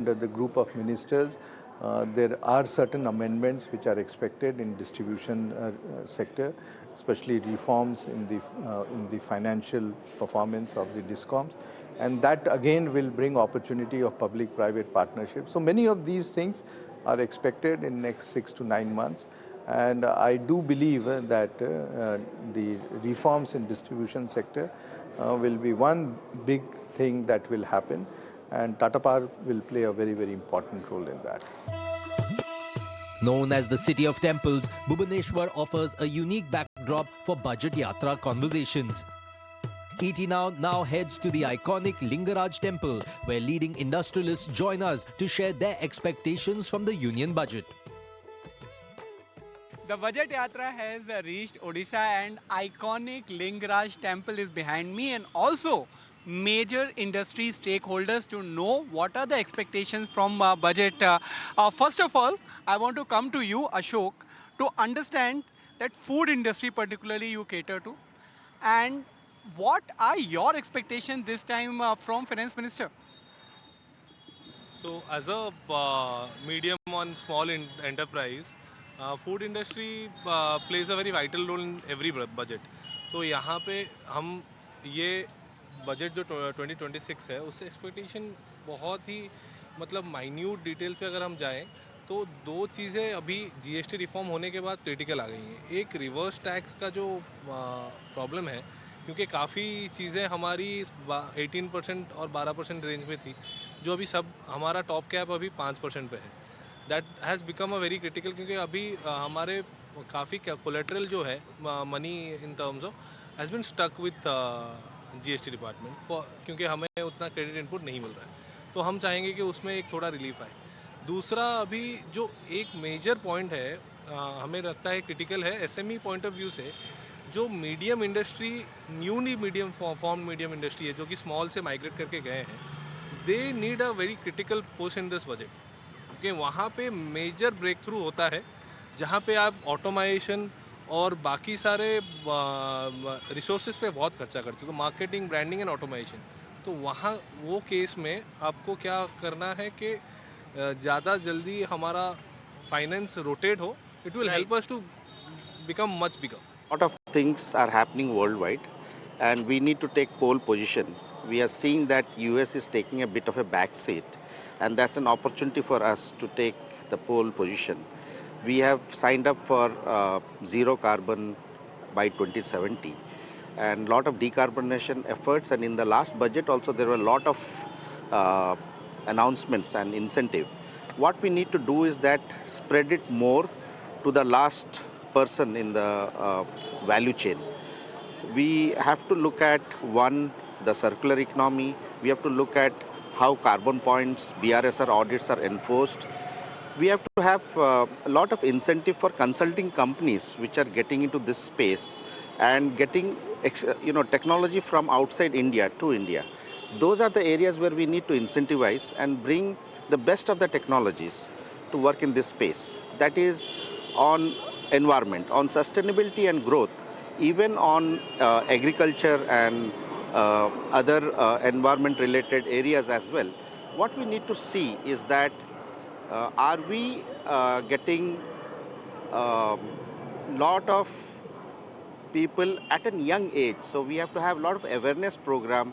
under the group of ministers, there are certain amendments which are expected in distribution sector, especially reforms in the financial performance of the discoms, and that again will bring opportunity of public-private partnership. So many of these things are expected in next 6 to 9 months, and I do believe that the reforms in distribution sector will be one big thing that will happen, and Tata Power will play a very, very important role in that. Known as the City of Temples, Bhubaneswar offers a unique backdrop for Budget Yatra conversations. ET now heads to the iconic Lingaraj Temple, where leading industrialists join us to share their expectations from the Union Budget. The Budget Yatra has reached Odisha, and iconic Lingaraj Temple is behind me, and also major industry stakeholders to know what are the expectations from budget. First of all, I want to come to you, Ashok, to understand that food industry particularly you cater to, and what are your expectations this time from Finance Minister? So as a medium on small enterprise, food industry plays a very vital role in every budget. तो यहाँ पे हम ये budget जो 2026 है उससे expectation बहुत ही मतलब माइन्यूट डिटेल्स पे अगर हम जाएं तो दो चीज़ें अभी जीएसटी रिफॉर्म होने के बाद क्रिटिकल आ गई हैं. एक रिवर्स टैक्स का जो प्रॉब्लम है, क्योंकि काफ़ी चीज़ें हमारी 18% और 12% रेंज में थी, जो अभी सब हमारा टॉप कैप अभी 5% पे है. That has become a very critical, क्योंकि अभी हमारे काफ़ी कोलेट्रल जो है money in terms of has been stuck with GST department for, क्योंकि हमें उतना क्रेडिट इनपुट नहीं मिल रहा है. तो हम चाहेंगे कि उसमें एक थोड़ा रिलीफ आए. दूसरा अभी जो एक मेजर पॉइंट है हमें लगता है क्रिटिकल है एसएमई पॉइंट ऑफ व्यू से, जो medium industry newly medium form medium industry है जो कि स्मॉल से माइग्रेट करके गए हैं, they need a very critical push in this budget, क्योंकि वहाँ पे मेजर ब्रेक थ्रू होता है जहाँ पे आप ऑटोमाइजेशन और बाकी सारे रिसोर्सेज पे बहुत खर्चा करते हो, तो मार्केटिंग, ब्रांडिंग एंड ऑटोमाइजेशन. तो वहाँ वो केस में आपको क्या करना है कि ज़्यादा जल्दी हमारा फाइनेंस रोटेट हो. It will help us to become much bigger. Lot of things are happening worldwide and we need to take pole position. We are seeing that US is taking a bit of a back seat, and that's an opportunity for us to take the pole position. We have signed up for zero carbon by 2070 and lot of decarbonization efforts, and in the last budget also there were a lot of announcements and incentive. What we need to do is that spread it more to the last person in the value chain. We have to look at the circular economy. We have to look at how carbon points, BRSR audits are enforced. We have to have a lot of incentive for consulting companies which are getting into this space and getting technology from outside India to India. Those are the areas where we need to incentivize and bring the best of the technologies to work in this space. That is on environment, on sustainability and growth, even on agriculture and other environment related areas as well. What we need to see is that are we getting lot of people at a young age? So we have to have a lot of awareness program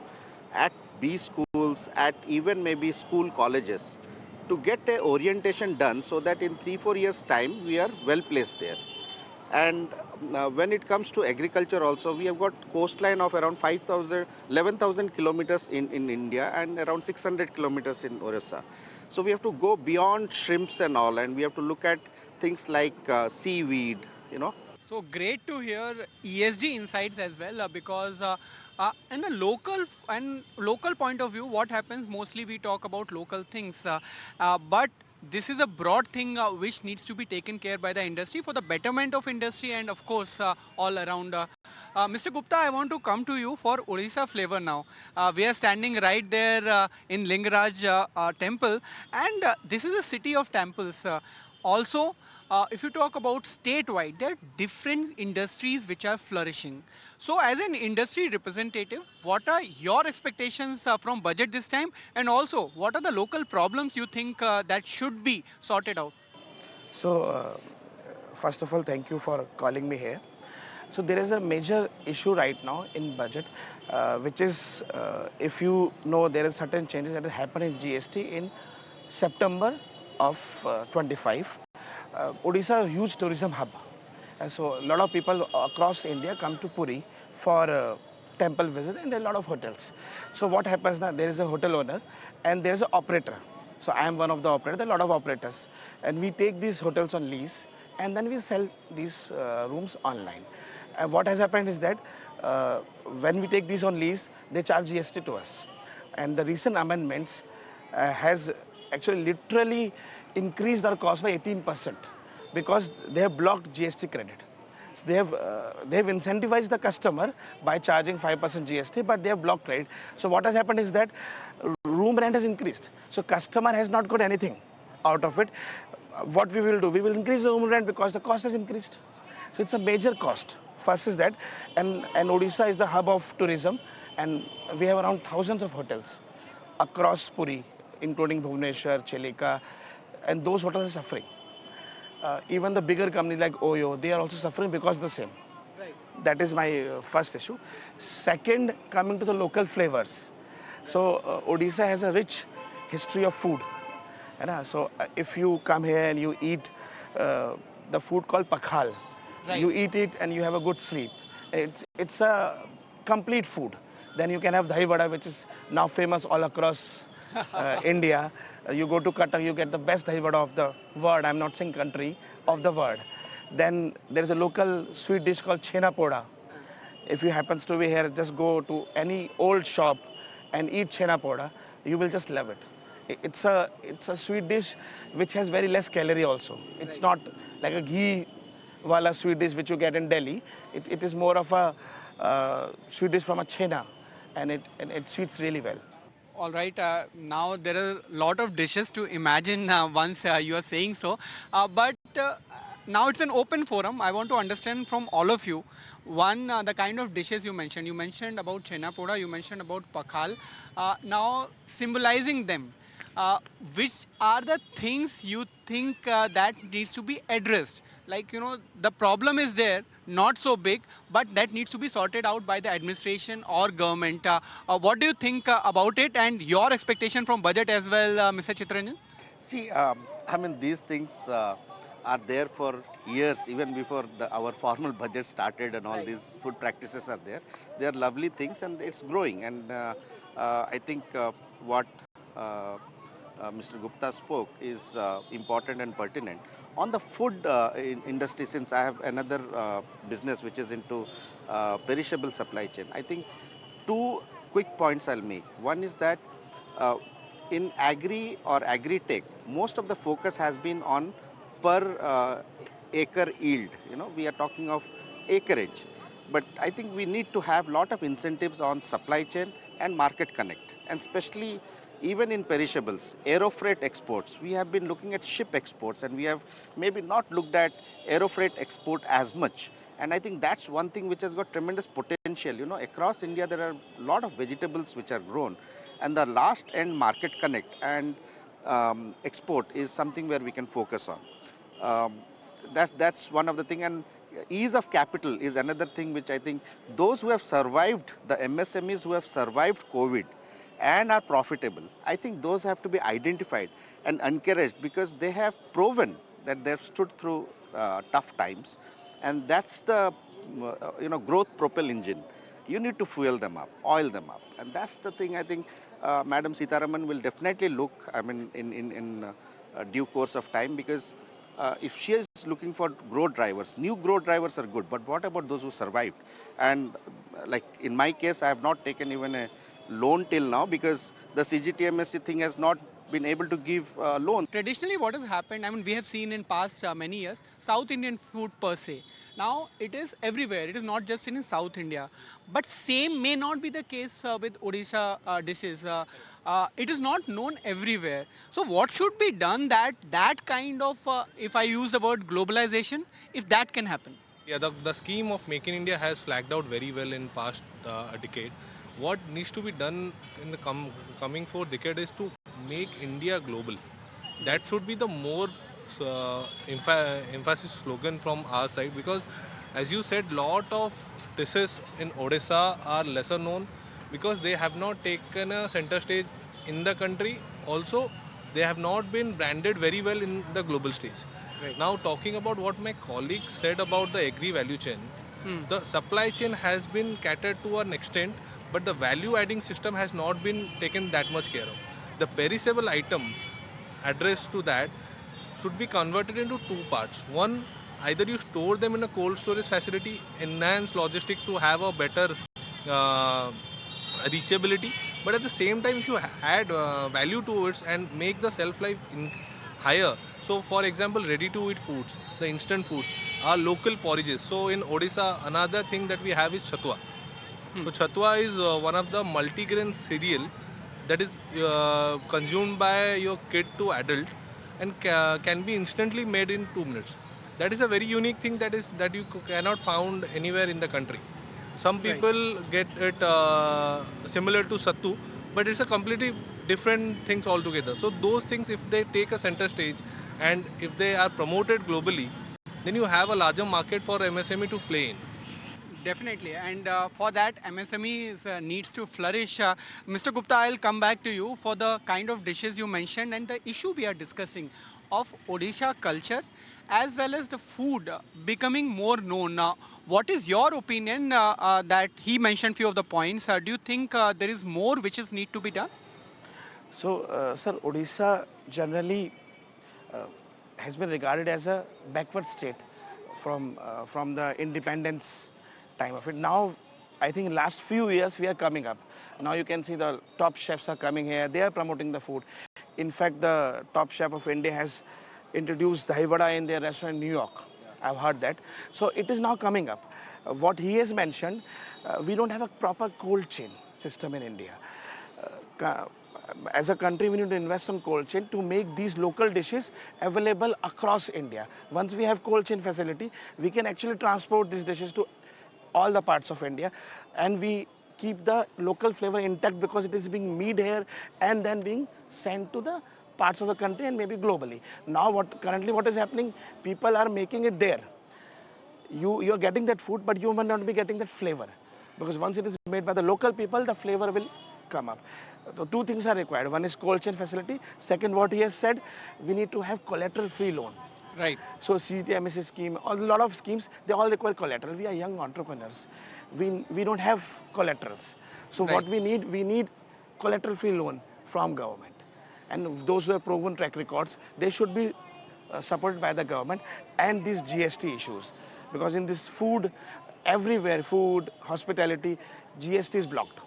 at B schools, at even maybe school colleges, to get a orientation done so that in 3-4 years time we are well placed there. And when it comes to agriculture also, we have got coastline of around 11,000 kilometers in India and around 600 kilometers in Odisha. So we have to go beyond shrimps and all, and we have to look at things like seaweed, So great to hear ESG insights as well, because in a local point of view, what happens mostly we talk about local things, but this is a broad thing which needs to be taken care by the industry for the betterment of industry and of course all around. Mr. Gupta, I want to come to you for Odisha flavor now. We are standing right there in Lingaraj temple, and this is a city of temples. also, if you talk about statewide, there are different industries which are flourishing. So, as an industry representative, what are your expectations from budget this time? And also, what are the local problems you think that should be sorted out? So, first of all, thank you for calling me here. So, there is a major issue right now in budget, which is, if you know, there are certain changes that have happened in GST in September of 25. Odisha is a huge tourism hub. And so, a lot of people across India come to Puri for temple visit, and there are a lot of hotels. So, what happens now? There is a hotel owner and there is an operator. So I am one of the operators, there are a lot of operators. And we take these hotels on lease and then we sell these rooms online. And what has happened is that when we take these on lease, they charge GST to us. And the recent amendments has actually literally increased our cost by 18% because they have blocked GST credit. So they have incentivized the customer by charging 5% GST, but they have blocked credit. So what has happened is that room rent has increased. So customer has not got anything out of it. What we will do, we will increase the room rent because the cost has increased. So it's a major cost. First is that, and Odisha is the hub of tourism, and we have around thousands of hotels across Puri, including Bhubaneswar, Chelika, and those hotels are suffering. Even the bigger companies like Oyo, they are also suffering because of the same. Right. That is my first issue. Second, coming to the local flavors. So Odisha has a rich history of food. So if you come here and you eat the food called pakhal, Right. you eat it and you have a good sleep. It's a complete food. Then you can have dahi vada, which is now famous all across India. You go to Cuttack, you get the best dahi vada of the world. I'm not saying country, of the world. Then there is a local sweet dish called chhena poda. If you happens to be here, just go to any old shop and eat chhena poda. You will just love it. It's a sweet dish which has very less calorie also. It's not like a ghee wala sweet dish which you get in Delhi. It is more of a sweet dish from a chhena, and it sweets really well. All right. Now there are a lot of dishes to imagine once you are saying so. But now it's an open forum. I want to understand from all of you. One, the kind of dishes you mentioned. You mentioned about chena poda. You mentioned about pakhal. Now symbolizing them. Uh, which are the things you think that needs to be addressed? Like, you know, the problem is there, not so big, but that needs to be sorted out by the administration or government. What do you think about it, and your expectation from budget as well, Mr. Chitranjan? See, I mean, these things are there for years, even before our formal budget started, and all these food practices are there. They are lovely things, and it's growing. And I think what Mr. Gupta spoke is important and pertinent. On the food industry, since I have another business which is into perishable supply chain, I think two quick points I'll make. One is that uh, in agri or agri-tech, most of the focus has been on per acre yield. We are talking of acreage. But I think we need to have lot of incentives on supply chain and market connect, and especially even in perishables, aerofreight exports. We have been looking at ship exports, and we have maybe not looked at aerofreight export as much. And I think that's one thing which has got tremendous potential. Across India, there are a lot of vegetables which are grown, and the last end market connect and export is something where we can focus on. Um, that's one of the thing, and ease of capital is another thing which I think those who have survived, the MSMEs who have survived COVID and are profitable, I think those have to be identified and encouraged because they have proven that they've stood through tough times, and that's the growth propel engine. You need to fuel them up, oil them up, and that's the thing I think Madam Sitaraman will definitely look. I mean, in due course of time, because if she is looking for growth drivers, new growth drivers are good, but what about those who survived? And like in my case, I have not taken even a loan till now because the CGTMSC thing has not been able to give loans. Traditionally, what has happened, I mean, we have seen in past many years, South Indian food per se. Now, it is everywhere. It is not just in South India. But same may not be the case with Odisha dishes. it is not known everywhere. So what should be done that that kind of, if I use the word globalization, if that can happen? Yeah, the scheme of Make in India has flagged out very well in past a decade. What needs to be done in the coming 4 decades is to make India global. That should be the more emphasis slogan from our side, because as you said, lot of dishes in Odisha are lesser known because they have not taken a center stage in the country. Also, they have not been branded very well in the global stage. Right. Now, talking about what my colleague said about the agri value chain, the supply chain has been catered to an extent, but the value adding system has not been taken that much care of. The perishable item addressed to that should be converted into two parts. One, either you store them in a cold storage facility, enhance logistics to have a better uh, reachability, but at the same time, if you add value to it and make the shelf life higher. So, for example, ready to eat foods, the instant foods, are local porridges. So, in Odisha, another thing that we have is chatwa. So chatwa is one of the multigrain cereal that is consumed by your kid to adult and can be instantly made in 2 minutes. That is a very unique thing that you cannot found anywhere in the country. Some Right. people get it similar to sattu, but it's a completely different things altogether. So those things, if they take a center stage and if they are promoted globally, then you have a larger market for MSME to play in. Definitely, and for that MSMEs needs to flourish. Mr. Gupta, I'll come back to you for the kind of dishes you mentioned and the issue we are discussing of Odisha culture as well as the food becoming more known. What is your opinion that he mentioned few of the points? Do you think there is more which is need to be done? So, sir, Odisha generally uh, has been regarded as a backward state from the independence time of it. Now, I think in last few years we are coming up. Now you can see the top chefs are coming here. They are promoting the food. In fact, the top chef of India has introduced dahi vada in their restaurant in New York. I've heard that. So it is now coming up. What he has mentioned, we don't have a proper cold chain system in India. As a country, we need to invest on cold chain to make these local dishes available across India. Once we have cold chain facility, we can actually transport these dishes to all the parts of India, and we keep the local flavor intact because it is being made here and then being sent to the parts of the country and maybe globally. Now, currently what is happening? People are making it there. You're getting that food, but you might not be getting that flavor, because once it is made by the local people, the flavor will come up. So two things are required. One is cold chain facility. Second, what he has said, we need to have collateral free loan. Right. So CGTMSC scheme, a lot of schemes, they all require collateral. We are young entrepreneurs. We don't have collaterals. So Right. what we need collateral free loan from government. And those who have proven track records, they should be supported by the government. And these GST issues, because in this food, everywhere, food, hospitality, GST is blocked.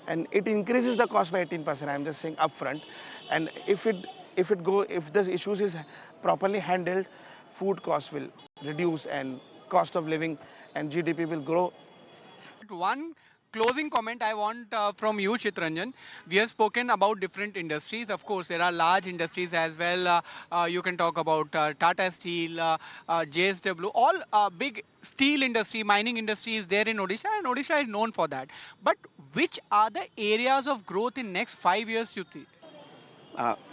And it increases the cost by 18%. I'm just saying upfront. And if the issues is properly handled, food costs will reduce and cost of living and GDP will grow. One closing comment I want from you, Chitranjan. We have spoken about different industries. Of course, there are large industries as well. You can talk about Tata Steel, JSW, all big steel industry, mining industry is there in Odisha, and Odisha is known for that. But which are the areas of growth in next 5 years, you think?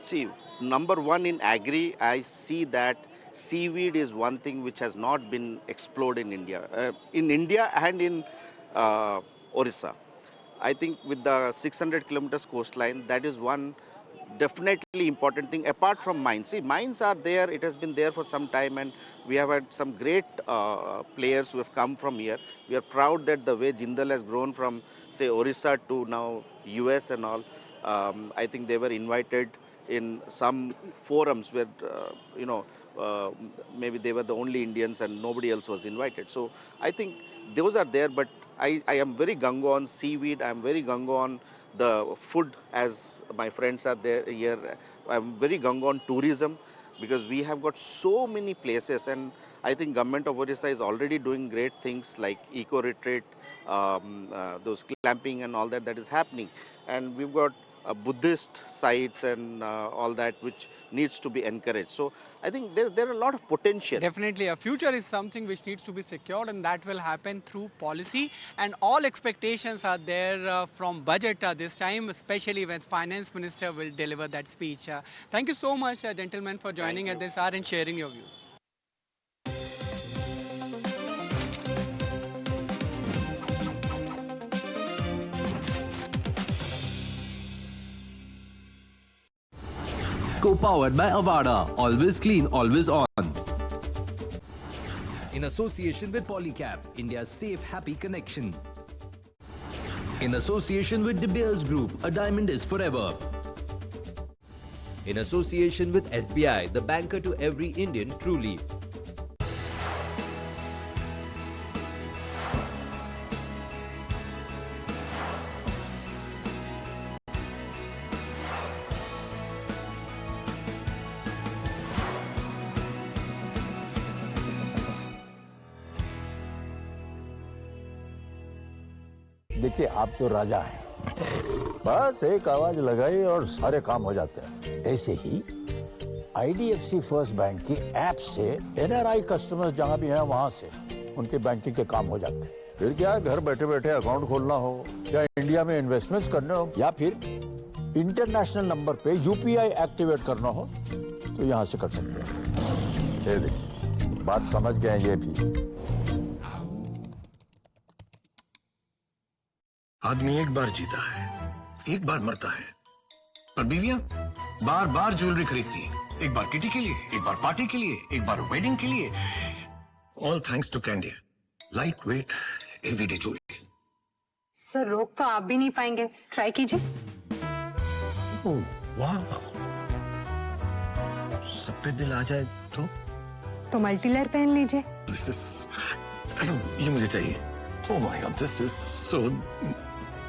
See, number one in agri, I see that seaweed is one thing which has not been explored in India and in uh, Orissa. I think with the 600 kilometers coastline, that is one definitely important thing. Apart from mines, see, mines are there. It has been there for some time, and we have had some great players who have come from here. We are proud that the way Jindal has grown from, say, Orissa to now US and all. I think they were invited in some forums where uh, maybe they were the only Indians and nobody else was invited. So I think those are there, but I am very gung on seaweed. I am very gung on the food, as my friends are there here. I'm very gung on tourism because we have got so many places, and I think government of Odisha is already doing great things like eco retreat, those clamping and all that is happening, and we've got Buddhist sites and all that, which needs to be encouraged. So I think there are a lot of potential. Definitely, a future is something which needs to be secured, and that will happen through policy. And all expectations are there from budget this time, especially when Finance Minister will deliver that speech. Thank you so much, gentlemen, for joining at this hour and sharing your views. Co-powered by Avada, always clean, always on. In association with Polycab, India's safe, happy connection. In association with De Beers Group, a diamond is forever. In association with SBI, the banker to every Indian truly. देखिए आप तो राजा हैं, बस एक आवाज लगाई और सारे काम हो जाते हैं। ऐसे ही IDFC फर्स्ट बैंक की ऐप से NRI कस्टमर्स जहां भी हैं वहां से उनके बैंकिंग के काम हो जाते हैं। फिर क्या घर बैठे बैठे अकाउंट खोलना हो या इंडिया में इन्वेस्टमेंट्स करने हो या फिर इंटरनेशनल नंबर पे UPI एक्टिवेट करना हो तो यहाँ से कर सकते हैं। ये देखिए बात समझ गए ये भी। आदमी एक बार जीता है, एक बार मरता है, पर बीवियां बार बार ज्वेलरी खरीदती हैं। एक बार किटी के लिए, एक बार पार्टी के लिए, एक बार वेडिंग के लिए। All thanks to candy, light weight everyday jewellery. Sir रोक तो आप भी नहीं पाएंगे, ट्राई कीजिए। ओह वाह, सब पे दिल आ जाए तो मल्टी लेयर पहन लीजिए। दिस इज ये मुझे चाहिए। Oh my God, this is so.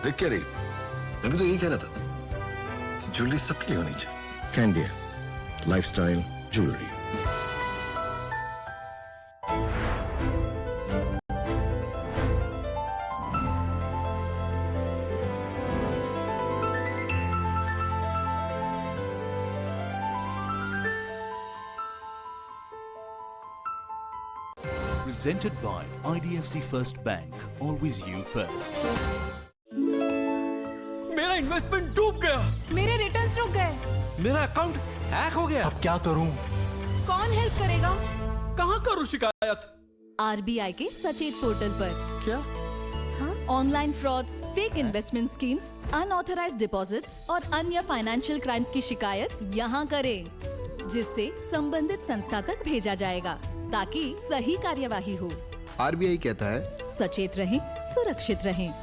देख क्या रही, मैं भी तो यही कह रहा था कि ज्वेलरी सबके लिए होनी चाहिए। Candy lifestyle jewellery. Presented by IDFC First Bank, always you first. मेरा इन्वेस्टमेंट डूब गया, मेरे रिटर्न्स रुक गए, मेरा अकाउंट हैक हो गया। अब क्या करूं? कौन हेल्प करेगा? कहाँ करूँ शिकायत? RBI के सचेत पोर्टल पर। क्या? हाँ? Online frauds, fake investment schemes, unauthorised deposits और अन्य फाइनेंशियल क्राइम्स की शिकायत यहाँ करें, जिससे संबंधित संस्था तक भेजा जाएगा ताकि सही कार्यवाही हो। RBI कहता है सचेत रहें, सुरक्षित रहें।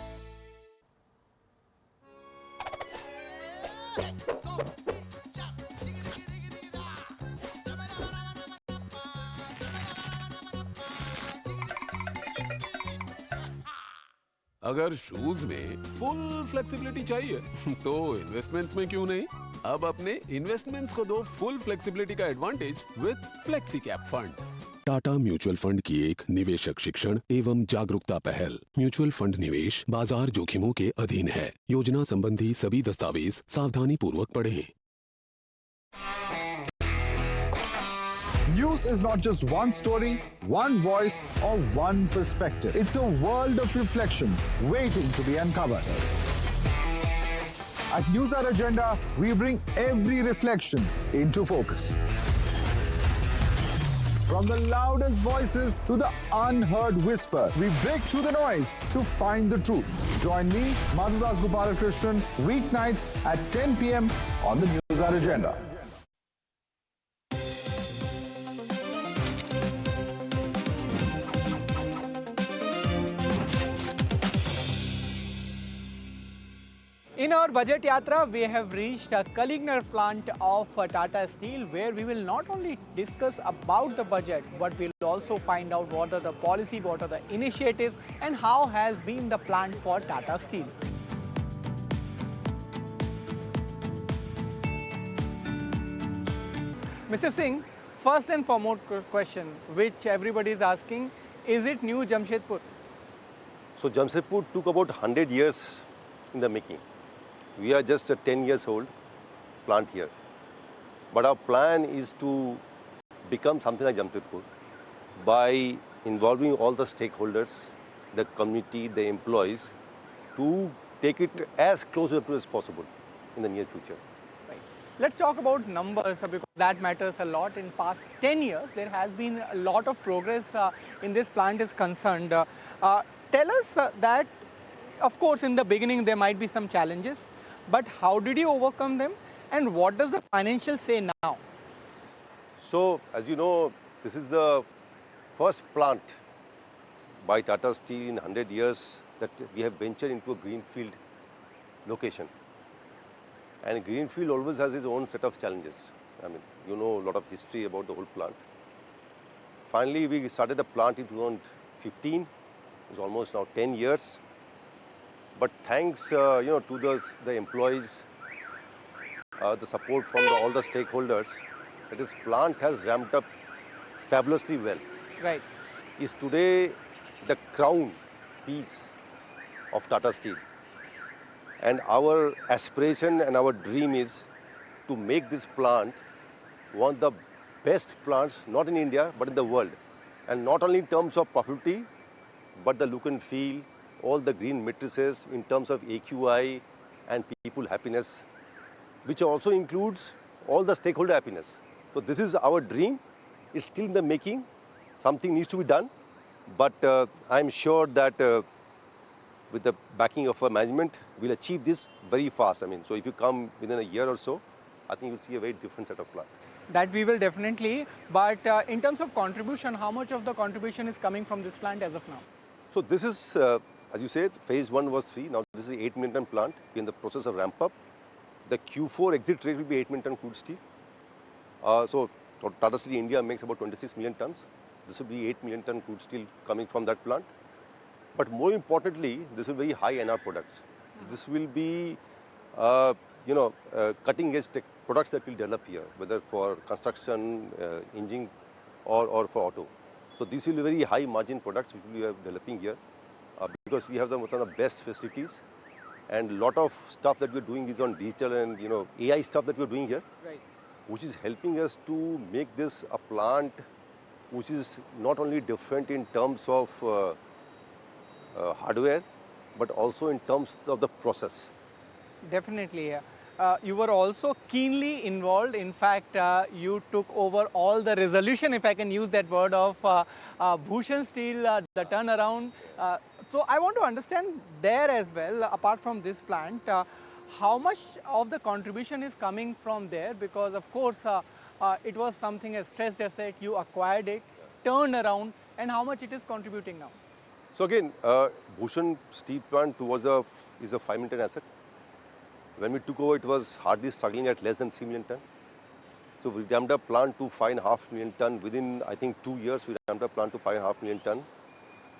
अगर शूज में फुल फ्लेक्सिबिलिटी चाहिए तो इन्वेस्टमेंट्स में क्यों नहीं? अब अपने इन्वेस्टमेंट्स को दो फुल फ्लेक्सिबिलिटी का advantage with flexi cap funds. Tata mutual fund की एक निवेशक शिक्षण एवं जागरूकता पहल। म्यूचुअल फंड निवेश बाजार जोखिमों के अधीन है। योजना संबंधी सभी दस्तावेज सावधानी पूर्वक पढ़ें। News is not just one story, one voice, or one perspective. It's a world of reflections waiting to be uncovered. At News Hour Agenda, we bring every reflection into focus. From the loudest voices to the unheard whisper, we break through the noise to find the truth. Join me, Madhudas Gopalakrishnan, weeknights at 10 p.m. on the News Hour Agenda. In our Budget Yatra, we have reached a Kalinganagar plant of Tata Steel, where we will not only discuss about the budget, but we'll also find out what are the policy, what are the initiatives, and how has been the plant for Tata Steel. Mr. Singh, first and foremost question, which everybody is asking, is it new Jamshedpur? So Jamshedpur took about 100 years in the making. We are just a 10 years old plant here. But our plan is to become something like Jamshedpur by involving all the stakeholders, the community, the employees, to take it as close to as possible in the near future. Let's talk about numbers because that matters a lot. In past 10 years, there has been a lot of progress in this plant is concerned. Tell us that, of course, in the beginning, there might be some challenges, but how did you overcome them and what does the financial say now? So, as you know, this is the first plant by Tata Steel in 100 years that we have ventured into a greenfield location. And greenfield always has its own set of challenges. I mean, you know a lot of history about the whole plant. Finally, we started the plant in 2015. It's almost now 10 years. But thanks, to the employees, the support from all the stakeholders, this plant has ramped up fabulously well. Right. Is today the crown piece of Tata Steel. And our aspiration and our dream is to make this plant one of the best plants, not in India, but in the world. And not only in terms of profitability, but the look and feel, all the green matrices in terms of AQI and people happiness, which also includes all the stakeholder happiness. So this is our dream. It's still in the making. Something needs to be done. But I'm sure that with the backing of our management, we'll achieve this very fast. I mean, so if you come within a year or so, I think you'll see a very different set of plant. That we will definitely. But in terms of contribution, how much of the contribution is coming from this plant as of now? So this is, as you said, phase 1 was 3. Now this is 8 million ton plant. We're in the process of ramp up. The Q4 exit rate will be 8 million ton crude steel. So Tata Steel India makes about 26 million tons. This will be 8 million ton crude steel coming from that plant. But more importantly, this will be very high NR products. This will be, cutting edge products that we'll develop here, whether for construction, engine, or for auto. So these will be very high margin products which we are developing here because we have one of the best facilities, and a lot of stuff that we're doing is on digital and AI stuff that we're doing here, right, which is helping us to make this a plant which is not only different in terms of hardware, but also in terms of the process. Definitely. You were also keenly involved. In fact, you took over all the resolution, if I can use that word, of Bhushan Steel, the turnaround. So I want to understand there as well, apart from this plant, how much of the contribution is coming from there? Because of course, it was something a stressed asset, you acquired it, turned around, and how much it is contributing now? So again, Bhushan Steel Plant is a 5 million ton asset. When we took over, it was hardly struggling at less than 3 million ton. So we ramped up plant to 5.5 million ton. Within, I think, 2 years, we ramped up plant to 5.5 million ton.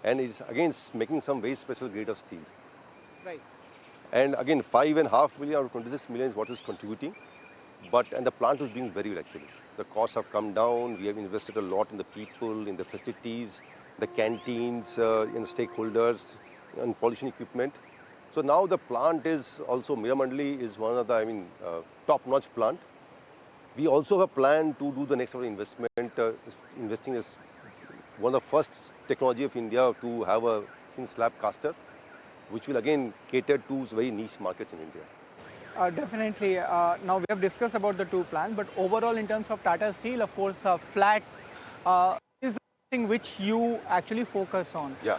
And it's again making some very special grade of steel. Right. And again, 5.5 million out of 26 million is what is contributing. And the plant is doing very well actually. The costs have come down. We have invested a lot in the people, in the facilities, the canteens, in the stakeholders, and pollution equipment. So now the plant is also, Miramandali is one of the, top-notch plant. We also have a plan to do the next level investment, investing as one of the first technology of India to have a thin slab caster, which will again cater to very niche markets in India. Definitely. Now we have discussed about the two plants, but overall in terms of Tata Steel, of course, flat is something which you actually focus on. Yeah.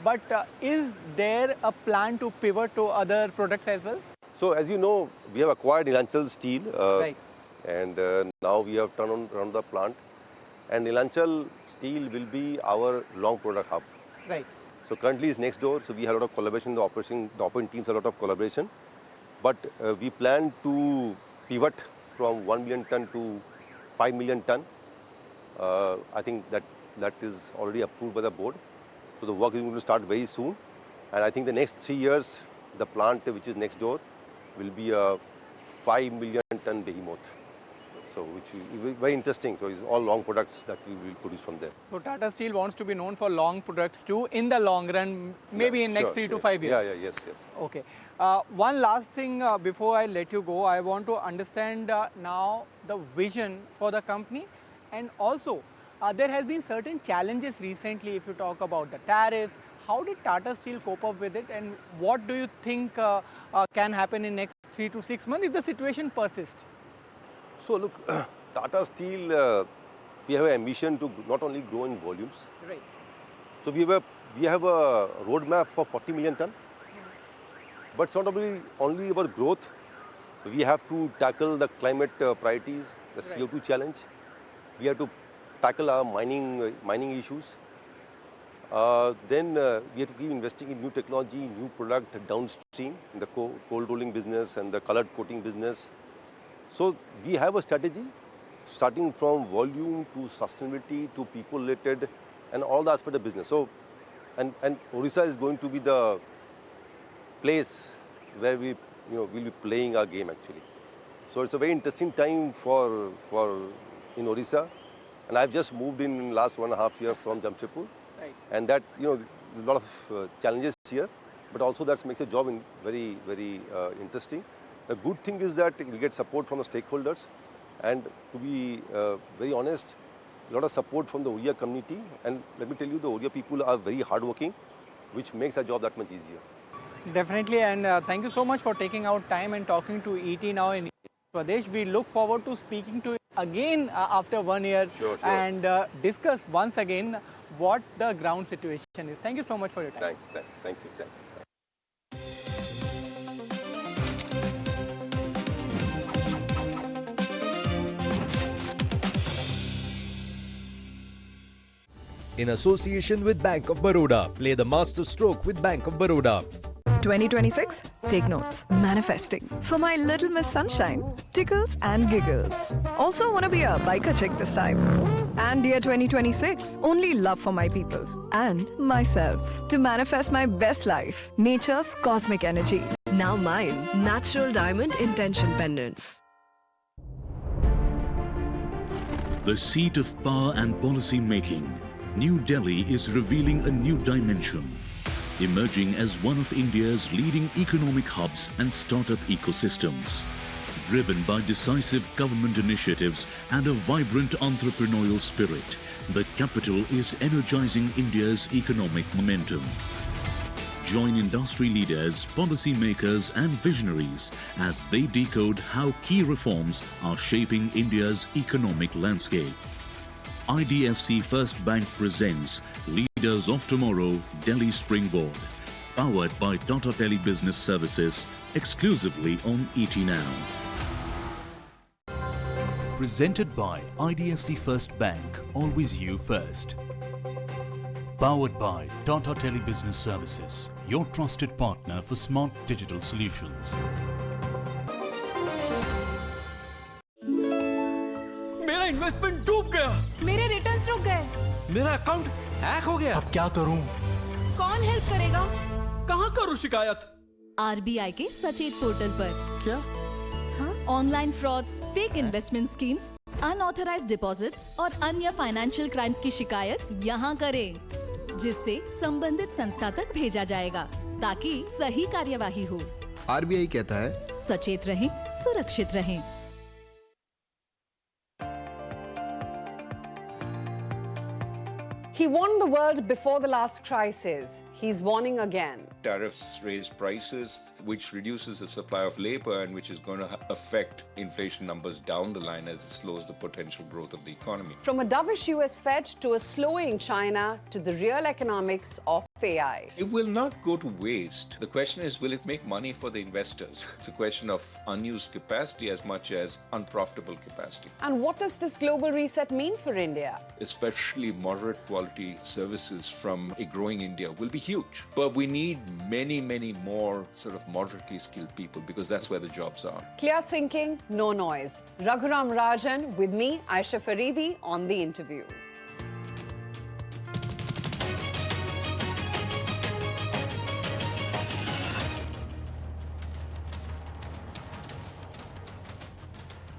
But is there a plan to pivot to other products as well? So as you know, we have acquired Neelachal Steel, right, and now we have turned around the plant. And Neelachal Steel will be our long product hub. Right. So currently it's next door, so we have a lot of collaboration, the operating teams have a lot of collaboration. But we plan to pivot from 1 million ton to 5 million ton. I think that is already approved by the board. So the work is going to start very soon. And I think the next 3 years, the plant which is next door will be a 5 million ton behemoth. So which is very interesting. So it's all long products that we will produce from there. So Tata Steel wants to be known for long products too in the long run, maybe in next 3 to 5 years. Yes. Okay. One last thing before I let you go, I want to understand now the vision for the company, and also there has been certain challenges recently. If you talk about the tariffs, how did Tata Steel cope up with it, and what do you think can happen in next 3 to 6 months if the situation persists? So look, Tata Steel, we have an ambition to not only grow in volumes. Right. So we have a roadmap for 40 million ton. But it's not only about growth. We have to tackle the climate priorities, the CO2 challenge. We have to tackle our mining issues. Then we have to keep investing in new technology, new product downstream in the cold rolling business and the colored coating business. So we have a strategy starting from volume to sustainability to people related and all the aspects of business. So and Odisha is going to be the place where we'll be playing our game actually. So it's a very interesting time for in Odisha, and I've just moved in last 1.5 years from Jamshedpur, and that a lot of challenges here, but also that makes a job very interesting. The good thing is that we get support from the stakeholders, and to be very honest, a lot of support from the Oriya community, and let me tell you, the Oriya people are very hardworking, which makes our job that much easier. Definitely, and thank you so much for taking out time and talking to ET now in Pradesh. We look forward to speaking to you again after 1 year and discuss once again what the ground situation is. Thank you so much for your time. Thank you. In association with Bank of Baroda, play the master stroke with Bank of Baroda. 2026, take notes. Manifesting. For my little Miss Sunshine, tickles and giggles. Also wanna be a biker chick this time. And dear 2026, only love for my people and myself. To manifest my best life, nature's cosmic energy. Now mine, natural diamond intention pendants. The seat of power and policy making, New Delhi is revealing a new dimension, emerging as one of India's leading economic hubs and startup ecosystems. Driven by decisive government initiatives and a vibrant entrepreneurial spirit, the capital is energizing India's economic momentum. Join industry leaders, policymakers and visionaries as they decode how key reforms are shaping India's economic landscape. IDFC First Bank presents Leaders of Tomorrow, Delhi Springboard, powered by Tata Tele Business Services, exclusively on ET Now. Presented by IDFC First Bank, always you first. Powered by Tata Tele Business Services, your trusted partner for smart digital solutions. मेरा investment डूब गया, मेरे returns रुक गए, मेरा account hack हो गया। अब क्या करूं? कौन हेल्प करेगा? कहां करूं शिकायत? RBI के सचेत पोर्टल पर। क्या? हाँ? Online frauds, fake investment schemes, unauthorised deposits और अन्य फाइनेंशियल क्राइम्स की शिकायत यहाँ करें, जिससे संबंधित संस्था तक भेजा जाएगा ताकि सही कार्यवाही हो। RBI कहता है, सचेत रहें, सुरक्षित रहें। He warned the world before the last crisis. He's warning again. Tariffs raise prices, which reduces the supply of labor and which is going to affect inflation numbers down the line as it slows the potential growth of the economy. From a dovish US Fed to a slowing China to the real economics of AI. It will not go to waste. The question is, will it make money for the investors? It's a question of unused capacity as much as unprofitable capacity. And what does this global reset mean for India? Especially moderate quality services from a growing India will be huge. But we need many more sort of moderately skilled people because that's where the jobs are. Clear thinking, no noise. Raghuram Rajan with me, Aisha Faridi, on The Interview.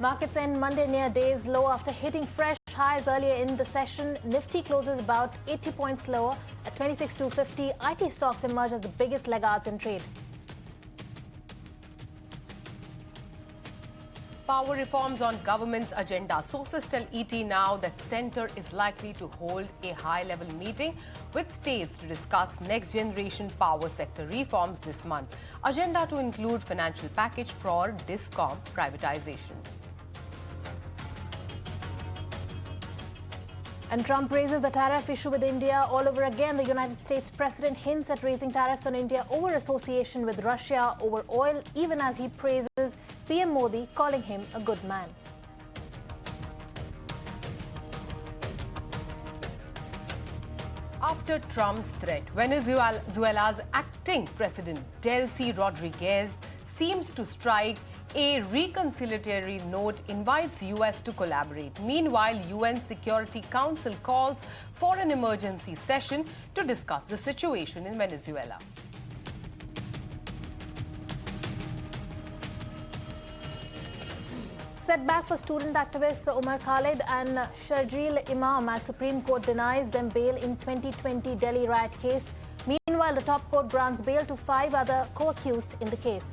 Markets end Monday near day's low after hitting fresh highs earlier in the session. Nifty closes about 80 points lower at 26,250. IT stocks emerge as the biggest laggards in trade. Power reforms on government's agenda. Sources tell ET Now that centre is likely to hold a high-level meeting with states to discuss next-generation power sector reforms this month. Agenda to include financial package for DISCOM privatization. And Trump raises the tariff issue with India all over again. The United States president hints at raising tariffs on India over association with Russia over oil, even as he praises PM Modi, calling him a good man. After Trump's threat, Venezuela's acting president, Delcy Rodriguez, seems to strike a reconciliatory note, invites US to collaborate. Meanwhile, UN Security Council calls for an emergency session to discuss the situation in Venezuela. Setback for student activists Umar Khalid and Sharjeel Imam as Supreme Court denies them bail in 2020 Delhi riot case. Meanwhile, the top court grants bail to 5 other co-accused in the case.